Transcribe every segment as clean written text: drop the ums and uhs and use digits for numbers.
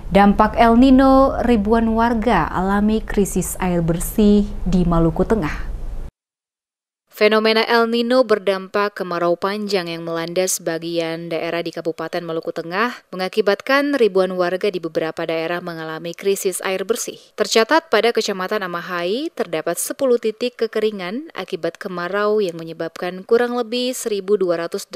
Dampak El Nino, ribuan warga alami krisis air bersih di Maluku Tengah. Fenomena El Nino berdampak kemarau panjang yang melanda sebagian daerah di Kabupaten Maluku Tengah, mengakibatkan ribuan warga di beberapa daerah mengalami krisis air bersih. Tercatat pada Kecamatan Amahai, terdapat 10 titik kekeringan akibat kemarau yang menyebabkan kurang lebih 1.218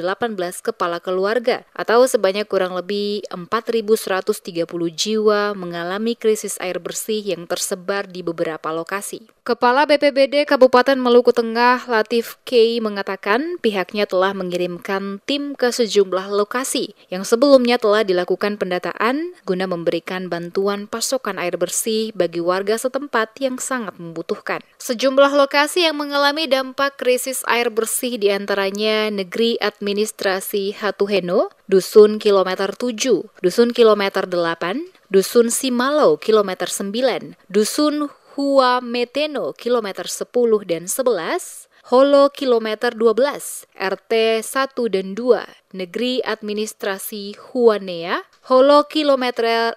kepala keluarga, atau sebanyak kurang lebih 4.130 jiwa mengalami krisis air bersih yang tersebar di beberapa lokasi. Kepala BPBD Kabupaten Maluku Tengah, Latif K. mengatakan pihaknya telah mengirimkan tim ke sejumlah lokasi yang sebelumnya telah dilakukan pendataan guna memberikan bantuan pasokan air bersih bagi warga setempat yang sangat membutuhkan. Sejumlah lokasi yang mengalami dampak krisis air bersih diantaranya Negeri Administrasi Hatuheno, Dusun Kilometer 7, Dusun Kilometer 8, Dusun Simalau Kilometer 9, Dusun Hua Meteno Kilometer 10 dan 11, Holo Kilometer 12, RT 1 dan 2, Negeri Administrasi Huanea, Holo Kilometer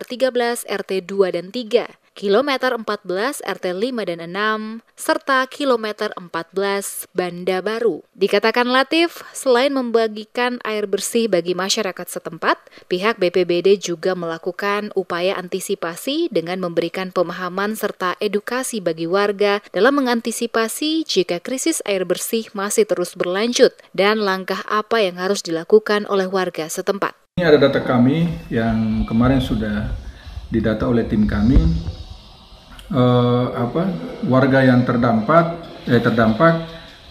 13, RT 2 dan 3, Kilometer 14, RT 5 dan 6, serta Kilometer 14, Banda Baru. Dikatakan Latif, selain membagikan air bersih bagi masyarakat setempat, pihak BPBD juga melakukan upaya antisipasi dengan memberikan pemahaman serta edukasi bagi warga dalam mengantisipasi jika krisis air bersih masih terus berlanjut dan langkah apa yang harus dilakukan oleh warga setempat. Ini ada data kami yang kemarin sudah didata oleh tim kami. Warga yang terdampak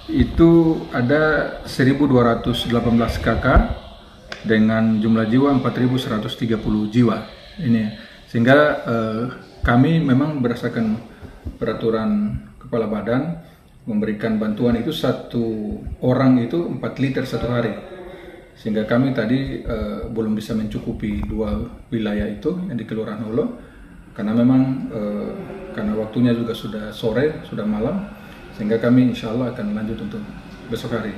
itu ada 1.218 KK dengan jumlah jiwa 4.130 jiwa. Ini sehingga kami memang berdasarkan peraturan kepala badan memberikan bantuan itu satu orang itu 4 liter satu hari. Sehingga kami tadi belum bisa mencukupi 2 wilayah itu yang di Kelurahan Holo karena memang karena waktunya juga sudah sore, sudah malam, sehingga kami insya Allah akan lanjut untuk besok hari.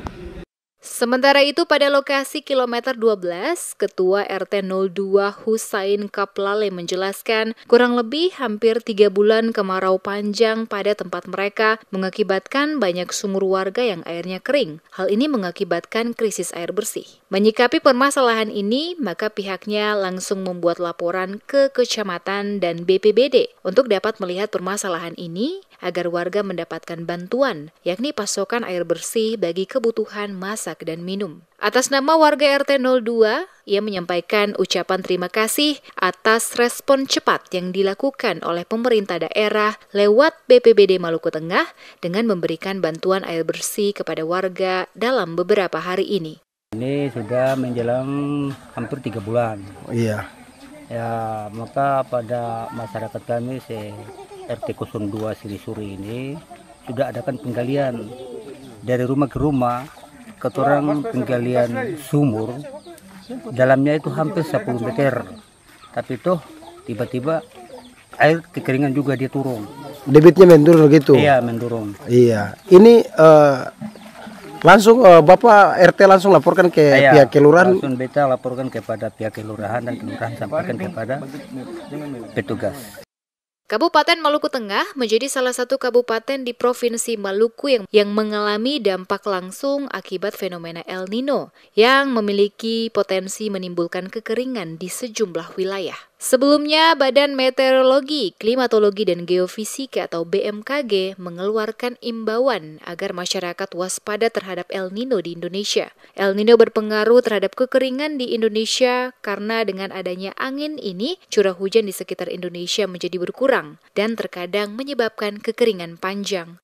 Sementara itu pada lokasi Kilometer 12, Ketua RT 02 Husain Kaplale menjelaskan kurang lebih hampir 3 bulan kemarau panjang pada tempat mereka mengakibatkan banyak sumur warga yang airnya kering. Hal ini mengakibatkan krisis air bersih. Menyikapi permasalahan ini, maka pihaknya langsung membuat laporan ke kecamatan dan BPBD untuk dapat melihat permasalahan ini agar warga mendapatkan bantuan, yakni pasokan air bersih bagi kebutuhan masak dan minum. Atas nama warga RT 02, ia menyampaikan ucapan terima kasih atas respon cepat yang dilakukan oleh pemerintah daerah lewat BPBD Maluku Tengah dengan memberikan bantuan air bersih kepada warga dalam beberapa hari ini. Ini sudah menjelang hampir 3 bulan. Iya. Ya, maka pada masyarakat kami RT 02 Silisuri ini sudah adakan penggalian dari rumah ke rumah, ketorang penggalian sumur, dalamnya itu hampir 10 meter. Tapi toh tiba-tiba air kekeringan juga dia turun. Debitnya mendurun gitu? Iya, mendurun. Iya. Ini langsung Bapak RT langsung laporkan ke pihak kelurahan? Langsung beta laporkan kepada pihak kelurahan dan kelurahan sampaikan kepada petugas. Kabupaten Maluku Tengah menjadi salah satu kabupaten di Provinsi Maluku yang mengalami dampak langsung akibat fenomena El Nino yang memiliki potensi menimbulkan kekeringan di sejumlah wilayah. Sebelumnya, Badan Meteorologi, Klimatologi dan Geofisika atau BMKG mengeluarkan imbauan agar masyarakat waspada terhadap El Nino di Indonesia. El Nino berpengaruh terhadap kekeringan di Indonesia karena dengan adanya angin ini, curah hujan di sekitar Indonesia menjadi berkurang dan terkadang menyebabkan kekeringan panjang.